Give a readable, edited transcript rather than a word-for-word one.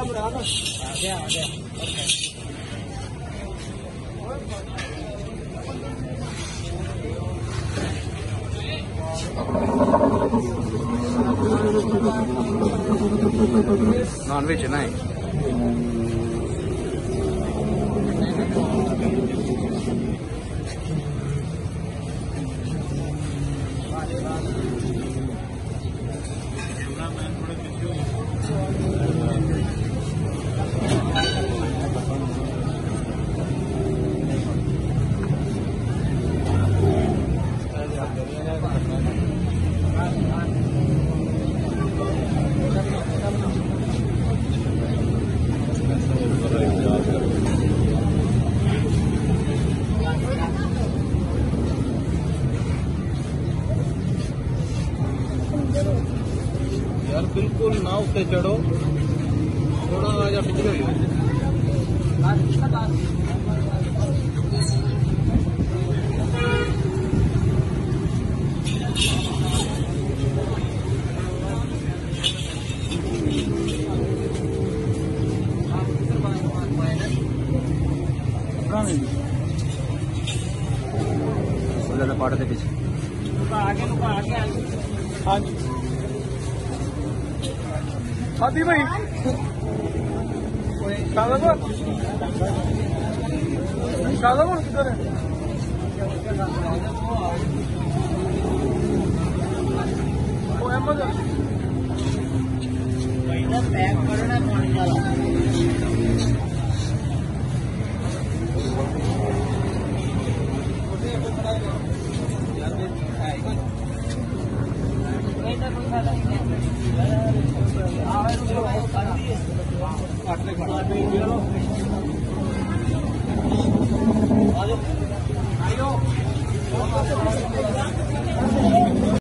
गया आ गया। Non veg है ना? यार बिल्कुल नाव से चढ़ो, थोड़ा आजा पिछले। पाड़ के पीछे आगे आगे। हाँ जी हाथी भाई शादापुर किधर है? वो अहमद पैक करो ना पानी डाला।